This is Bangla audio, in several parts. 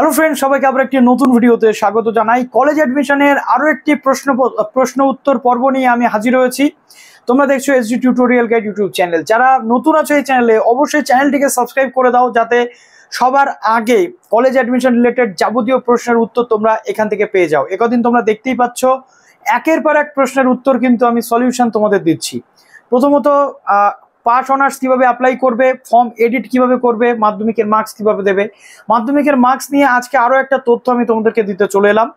হ্যালো ফ্রেন্ড, সবাইকে আবার একটি নতুন ভিডিওতে স্বাগত জানাই। কলেজ অ্যাডমিশনের আরও একটি প্রশ্ন উত্তর পর্ব নিয়ে আমি হাজির হয়েছি। তোমরা দেখছো SD tutorial guide YouTube channel. যারা নতুন আছো এই চ্যানেলে, অবশ্যই চ্যানেলটিকে সাবস্ক্রাইব করে দাও, যাতে সবার আগে কলেজ অ্যাডমিশন রিলেটেড যাবতীয় প্রশ্নের উত্তর তোমরা এখান থেকে পেয়ে যাও। একদিন তোমরা দেখতেই পাচ্ছ একের পর এক প্রশ্নের উত্তর কিন্তু আমি সলিউশন তোমাদের দিচ্ছি। প্রথমত পাস অনার্স কিভাবে অ্যাপ্লাই করবে, ফর্ম এডিট কিভাবে করবে, মাধ্যমিকের মার্কস কিভাবে দেবে। মাধ্যমিকের মার্কস নিয়ে আজকে আরও একটা তথ্য আমি তোমাদেরকে দিতে চলে এলাম।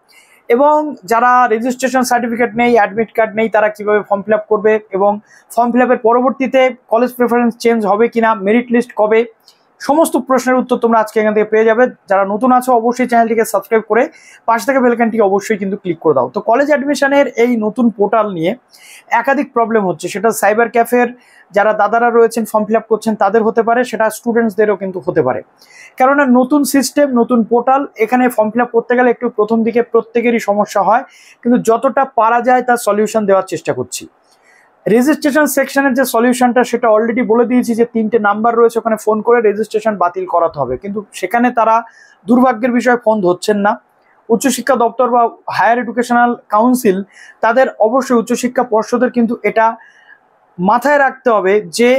এবং যারা রেজিস্ট্রেশন সার্টিফিকেট নেই, অ্যাডমিট কার্ড নেই, তারা কিভাবে ফর্ম ফিল আপ করবে এবং ফর্ম ফিল আপের পরবর্তীতে কলেজ প্রেফারেন্স চেঞ্জ হবে কিনা, মেরিট লিস্ট কবে, সমস্ত প্রশ্নের উত্তর তোমরা আজকে এখান থেকে পেয়ে যাবে। যারা নতুন আছো অবশ্যই চ্যানেলটিকে সাবস্ক্রাইব করে পাশে থেকে বেলআইকনটিকে অবশ্যই কিন্তু ক্লিক করে দাও। তো কলেজ অ্যাডমিশনের এই নতুন পোর্টাল নিয়ে একাধিক প্রবলেম হচ্ছে। সেটা সাইবার ক্যাফের যারা দাদারা রয়েছেন ফর্ম ফিল আপ করছেন তাদের হতে পারে, সেটা স্টুডেন্টসদেরও কিন্তু হতে পারে। কেননা নতুন সিস্টেম, নতুন পোর্টাল, এখানে ফর্ম ফিল আপ করতে গেলে একটু প্রথম দিকে প্রত্যেকেরই সমস্যা হয়, কিন্তু যতটা পারা যায় তার সলিউশন দেওয়ার চেষ্টা করছি। রেজিস্ট্রেশন সেকশনের যে সলিউশনটা সেটা অলরেডি বলে দিয়েছি যে 3টে নাম্বার রয়েছে, ওখানে ফোন করে রেজিস্ট্রেশন বাতিল করাতে হবে, কিন্তু সেখানে তারা দুর্ভাগ্যের বিষয়ে ফোন ধরছেন না। উচ্চশিক্ষা দপ্তর বা হায়ার এডুকেশনাল কাউন্সিল তাদের অবশ্যই উচ্চশিক্ষা পর্ষদের কিন্তু এটা মাথায় রাখতে হবে যে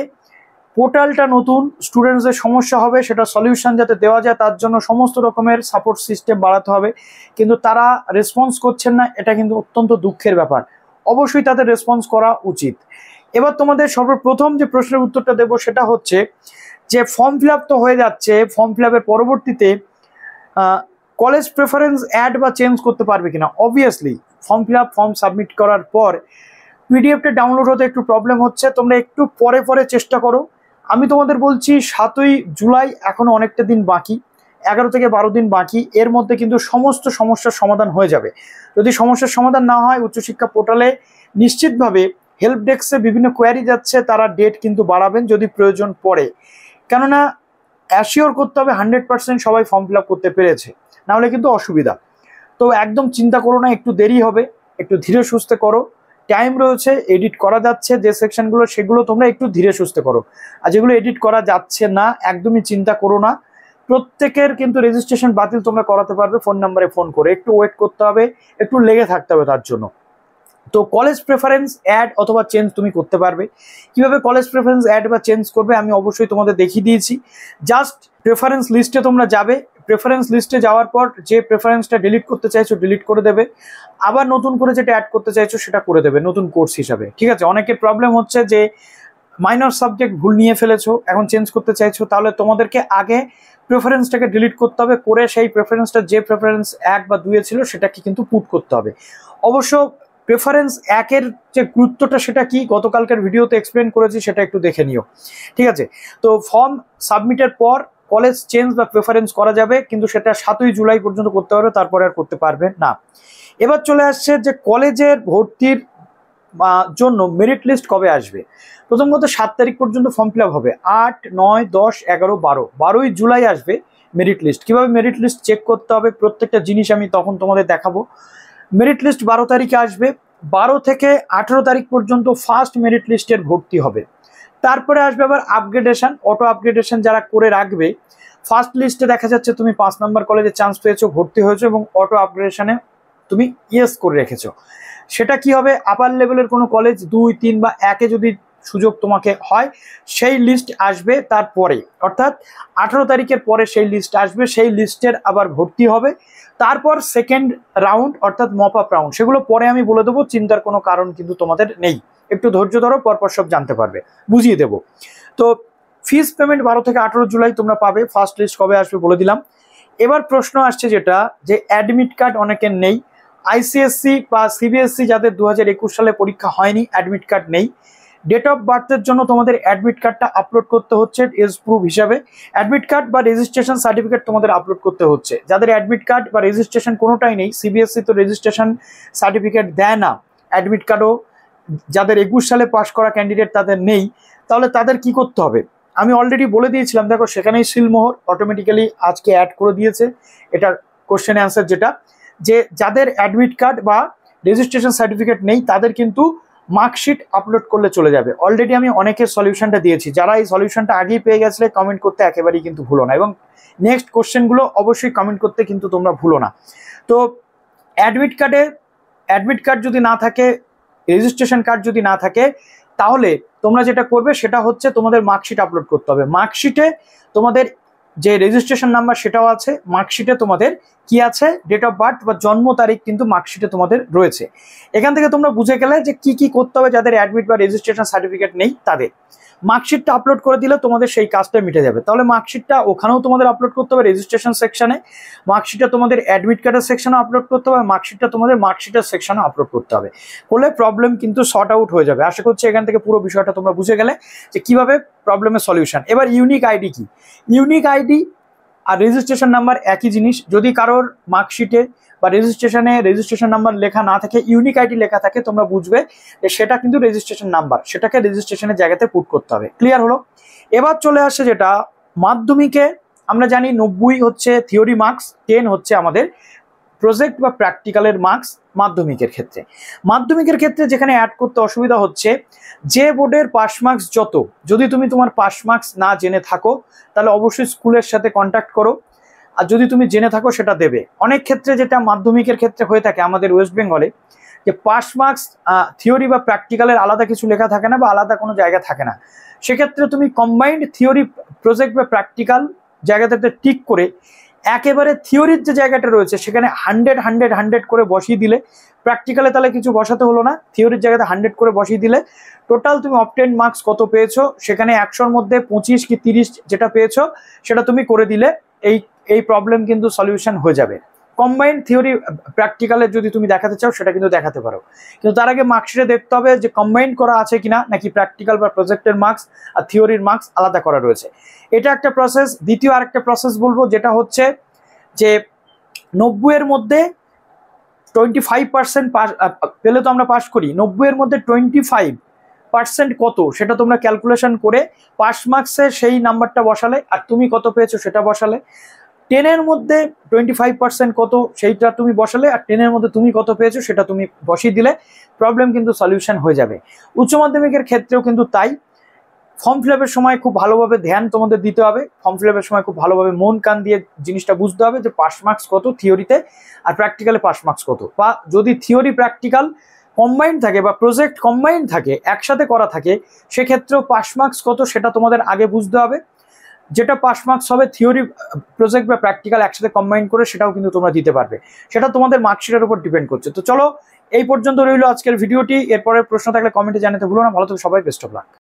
পোর্টালটা নতুন, স্টুডেন্টসদের সমস্যা হবে, সেটা সলিউশন যাতে দেওয়া যায় তার জন্য সমস্ত রকমের সাপোর্ট সিস্টেম বাড়াতে হবে। কিন্তু তারা রেসপন্স করছেন না, এটা কিন্তু অত্যন্ত দুঃখের ব্যাপার। অবশ্যই তাদের রেসপন্স করা উচিত। এবার তোমাদের সর্বপ্রথম যে প্রশ্নের উত্তরটা দেব সেটা হচ্ছে যে ফর্ম ফিল আপ তো হয়ে যাচ্ছে, ফর্ম ফিল আপের পরবর্তীতে কলেজ প্রেফারেন্স অ্যাড বা চেঞ্জ করতে পারবে কিনা। Obviously form fill up, form submit করার পর পিডিএফটা ডাউনলোড হতে একটু প্রবলেম হচ্ছে, তোমরা একটু পরে পরে চেষ্টা করো। আমি তোমাদের বলছি 7ই জুলাই, এখনো অনেকটা দিন বাকি, 11 থেকে 12 দিন বাকি। এর মধ্যে কিন্তু সমস্ত সমস্যার সমাধান হয়ে যাবে। যদি সমস্যার সমাধান না হয়, উচ্চশিক্ষা পোর্টালে নিশ্চিতভাবে হেল্প ডেস্কে বিভিন্ন কোয়ারি যাচ্ছে, তারা ডেট কিন্তু বাড়াবেন যদি প্রয়োজন পড়ে। কেননা অ্যাসিওর করতে হবে 100% সবাই ফর্ম ফিল আপ করতে পেরেছে, নাহলে কিন্তু অসুবিধা। তো একদম চিন্তা করো না, একটু দেরি হবে, একটু ধীরে সুস্থে করো। টাইম রয়েছে, এডিট করা যাচ্ছে যে সেকশনগুলো, সেগুলো তোমরা একটু ধীরে সুস্থে করো। আর যেগুলো এডিট করা যাচ্ছে না, একদমই চিন্তা করো না। প্রত্যেকের কিন্তু রেজিস্ট্রেশন বাতিল তোমরা করাতে পারবে ফোন নাম্বারে ফোন করে। একটু ওয়েট করতে হবে, একটু লেগে থাকতে হবে তার জন্য। তো কলেজ প্রেফারেন্স অ্যাড অথবা চেঞ্জ তুমি করতে পারবে। কিভাবে কলেজ প্রেফারেন্স অ্যাড বা চেঞ্জ করবে আমি অবশ্যই তোমাদের দেখিয়ে দিয়েছি। জাস্ট প্রেফারেন্স লিস্টে তোমরা যাবে, প্রেফারেন্স লিস্টে যাওয়ার পর যে প্রেফারেন্সটা ডিলিট করতে চাইছো ডিলিট করে দেবে, আবার নতুন করে যেটা অ্যাড করতে চাইছো সেটা করে দেবে নতুন কোর্স হিসাবে। ঠিক আছে, অনেকের প্রবলেম হচ্ছে যে মাইনর সাবজেক্ট ভুল নিয়ে ফেলেছো, এখন চেঞ্জ করতে চাইছো, তাহলে তোমাদেরকে আগে প্রেফারেন্সটাকে ডিলিট করতে হবে, করে সেই প্রেফারেন্সটা যে প্রেফারেন্স 1 বা 2 ছিল সেটাকে কিন্তু পুট করতে হবে। অবশ্য প্রেফারেন্স 1-এর যে গুরুত্বটা সেটা কি গতকালকার ভিডিওতে এক্সপ্লেন করেছি, সেটা একটু দেখে নিও। ঠিক আছে, তো ফর্ম সাবমিটের পর কলেজ চেঞ্জ বা প্রেফারেন্স করা যাবে, কিন্তু সেটা 7ই জুলাই পর্যন্ত করতে পারবে, তারপরে আর করতে পারবে না। এবার চলে আসছে যে কলেজের ভর্তির জন্য মেরিট লিস্ট কবে আসবে। প্রথম কথা 7 তারিখ পর্যন্ত ফর্ম ফিল আপ হবে, 8, 9, 10, 11, 12, 12ই জুলাই আসবে মেরিট লিস্ট। কিভাবে মেরিট লিস্ট চেক করতে হবে প্রত্যেকটা জিনিস আমি তখন তোমাদের দেখাবো। মেরিট লিস্ট 12 তারিখে আসবে, 12 থেকে 18 তারিখ পর্যন্ত ফার্স্ট মেরিট লিস্টের ভর্তি হবে। তারপরে আসবে আবার আপগ্রেডেশন, অটো আপগ্রেডেশন যারা করে রাখবে। ফার্স্ট লিস্টে দেখা যাচ্ছে তুমি 5 নম্বর কলেজে চান্স পেয়েছো, ভর্তি হয়েছো এবং অটো আপগ্রেডেশনে তুমি ইয়েস করে রেখেছো। সেটা কি হবে, আপার লেভেলের কোনো কলেজ 2, 3 বা 1-এ যদি সুযোগ তোমাকে হয়, সেই লিস্ট আসবে তারপরে, অর্থাৎ 18 তারিখের পরে সেই লিস্ট আসবে, সেই লিস্টের আবার ভর্তি হবে। তারপর সেকেন্ড রাউন্ড অর্থাৎ মপ আপ রাউন্ড, সেগুলো পরে আমি বলে দেবো, চিন্তার কোনো কারণ কিন্তু তোমাদের নেই। একটু ধৈর্য ধরো, পরপর সব জানতে পারবে, বুঝিয়ে দেবো। তো ফিস পেমেন্ট 12 থেকে 18 জুলাই তোমরা পাবে। ফার্স্ট লিস্ট কবে আসবে বলে দিলাম। এবার প্রশ্ন আসছে যেটা, যে অ্যাডমিট কার্ড অনেকের নেই। আইসিএসসি বা সিবিএসসি যাদের 2021 সালে পরীক্ষা হয়নি, অ্যাডমিট কার্ড নেই। ডেট অফ বার্থের জন্য তোমাদের অ্যাডমিট কার্ডটা আপলোড করতে হচ্ছে এজ প্রুফ হিসাবে। অ্যাডমিট কার্ড বা রেজিস্ট্রেশন সার্টিফিকেট তোমাদের আপলোড করতে হচ্ছে। যাদের অ্যাডমিট কার্ড বা রেজিস্ট্রেশন কোনোটাই নেই, সিবিএসসি তো রেজিস্ট্রেশন সার্টিফিকেট দেয় না, অ্যাডমিট কার্ডও যাদের 21 সালে পাস করা ক্যান্ডিডেট তাদের নেই, তাহলে তাদের কি করতে হবে আমি অলরেডি বলে দিয়েছিলাম। দেখো সেখানেই সিলমোহর অটোমেটিক্যালি আজকে অ্যাড করে দিয়েছে এটার কোশ্চেন অ্যান্সার, যেটা যে যাদের অ্যাডমিট কার্ড বা রেজিস্ট্রেশন সার্টিফিকেট নেই তাদের কিন্তু মার্কশিট আপলোড করলে চলে যাবে। অলরেডি আমি অনেকের সলিউশনটা দিয়েছি, যারা এই সলিউশনটা আগেই পেয়ে গেছিলে কমেন্ট করতে একেবারেই কিন্তু ভুলো না, এবং নেক্সট কোশ্চেনগুলো অবশ্যই কমেন্ট করতে কিন্তু তোমরা ভুলো না। তো অ্যাডমিট কার্ড যদি না থাকে, রেজিস্ট্রেশন কার্ড যদি না থাকে, তাহলে তোমরা যেটা করবে সেটা হচ্ছে তোমাদের মার্কশিট আপলোড করতে হবে। মার্কশিটে তোমাদের যে রেজিস্ট্রেশন নাম্বার সেটাও আছে, মার্কশিটে তোমাদের কি আছে, ডেট অফ বার্থ বা জন্ম তারিখ কিন্তু মার্কশিটে তোমাদের রয়েছে। এখান থেকে তোমরা বুঝে গেলে যে কি কি করতে হবে যাদের অ্যাডমিট বা রেজিস্ট্রেশন সার্টিফিকেট নেই তাদের। মার্কশিটটা আপলোড করে দিলে তোমাদের সেই কাজটা মিটে যাবে। তাহলে মার্কশিটটা ওখানেও তোমাদের আপলোড করতে হবে রেজিস্ট্রেশন সেকশনে, মার্কশিটটা তোমাদের অ্যাডমিট কার্ডের সেকশনে আপলোড করতে হবে, মার্কশিটটা তোমাদের মার্কশিটের সেকশনে আপলোড করতে হবে। করলে প্রবলেম কিন্তু সর্ট আউট হয়ে যাবে। আশা করছি এখান থেকে পুরো বিষয়টা তোমরা বুঝে গেলে যে কিভাবে প্রবলেমের সলিউশন। এবার ইউনিক আইডি কি? ইউনিক আইডি আর রেজিস্ট্রেশন নাম্বার একই জিনিস। যদি কারোর মার্কশিটে বা রেজিস্ট্রেশন নাম্বার লেখা না থাকে, ইউনিক আইডি লেখা থাকে, তোমরা বুঝবে যে সেটা কিন্তু রেজিস্ট্রেশন নাম্বার, সেটাকে রেজিস্ট্রেশনের জায়গাতে পুট করতে হবে। ক্লিয়ার হলো? এবার চলে আসে যেটা মাধ্যমিকে আমরা জানি 90 হচ্ছে থিওরি মার্কস, 10 হচ্ছে আমাদের প্রজেক্ট বা প্র্যাকটিক্যালের মার্কস মাধ্যমিকের ক্ষেত্রে। মাধ্যমিকের ক্ষেত্রে যেখানে অ্যাড করতে অসুবিধা হচ্ছে, যে বোর্ডের পাস মার্কস যত, যদি তুমি তোমার পাস মার্কস না জেনে থাকো তাহলে অবশ্যই স্কুলের সাথে কন্ট্যাক্ট করো, আর যদি তুমি জেনে থাকো সেটা দেবে। অনেক ক্ষেত্রে যেটা মাধ্যমিকের ক্ষেত্রে হয়ে থাকে আমাদের ওয়েস্ট বেঙ্গলে, যে পাস মার্কস থিওরি বা প্র্যাকটিক্যালের আলাদা কিছু লেখা থাকে না বা আলাদা কোনো জায়গা থাকে না। সেক্ষেত্রে তুমি কম্বাইন্ড থিওরি প্রজেক্ট বা প্র্যাকটিক্যাল জায়গাটাতে টিক করে একেবারে থিওরির যে জায়গাটা রয়েছে সেখানে 100 করে বসিয়ে দিলে, প্র্যাকটিক্যালে তাহলে কিছু বসাতে হলো না, থিওরির জায়গাতে 100 করে বসিয়ে দিলে টোটাল তুমি অবটেন মার্কস কত পেয়েছো, সেখানে 100-র মধ্যে 25 কি 30 যেটা পেয়েছো সেটা তুমি করে দিলে এই প্রবলেম কিন্তু সলিউশন হয়ে যাবে। কম্বাইন্ড থিওরি প্র্যাকটিক্যালের যদি তুমি দেখাতে চাও সেটা কিন্তু দেখাতে পারো, কিন্তু তার আগে মার্কশিটে দেখতে হবে যে কম্বাইন্ড করা আছে কিনা, নাকি প্র্যাকটিক্যাল বা প্রজেক্টের মার্কস আর থিওরির মার্কস আলাদা করা রয়েছে। এটা একটা প্রসেস। দ্বিতীয় আরেকটা প্রসেস বলবো, যেটা হচ্ছে যে 90-এর মধ্যে 25% পাস পেলে তো আমরা পাস করি, 90-এর মধ্যে 25% কত সেটা তোমরা ক্যালকুলেশন করে পাস মার্কসে সেই নাম্বারটা বসালে, আর তুমি কত পেয়েছো সেটা বসালে। 10-এর মধ্যে 25% কত সেইটা তুমি বসালে, আর 10-এর মধ্যে তুমি কত পেয়েছো সেটা তুমি বসিয়ে দিলে প্রবলেম কিন্তু সলিউশন হয়ে যাবে। উচ্চ মাধ্যমিকের ক্ষেত্রেও কিন্তু তাই। ফর্ম ফিল আপের সময় খুব ভালোভাবে ধ্যান তোমাদের দিতে হবে, ফর্ম ফিল আপের সময় খুব ভালোভাবে মন কান দিয়ে জিনিসটা বুঝতে হবে যে পাস মার্কস কত থিওরিতে আর প্র্যাকটিক্যালে পাস মার্কস কত। বা যদি থিওরি প্র্যাকটিক্যাল কম্বাইন্ড থাকে বা প্রজেক্ট কম্বাইন্ড থাকে, একসাথে করা থাকে, সেক্ষেত্রেও পাস মার্কস কত সেটা তোমাদের আগে বুঝতে হবে। যেটা পাস মার্কস হবে থিওরি প্রজেক্ট বা প্র্যাকটিক্যাল একসাথে কম্বাইন করে, সেটাও কিন্তু তোমরা দিতে পারবে। সেটা তোমাদের মার্কশিটের উপর ডিপেন্ড করছে। তো চলো এই পর্যন্ত রইলো আজকের ভিডিওটি। এরপরে প্রশ্ন থাকলে কমেন্টে জানাতে ভুলো না। ভালো থেকো সবাই, বেস্ট অফ লাক।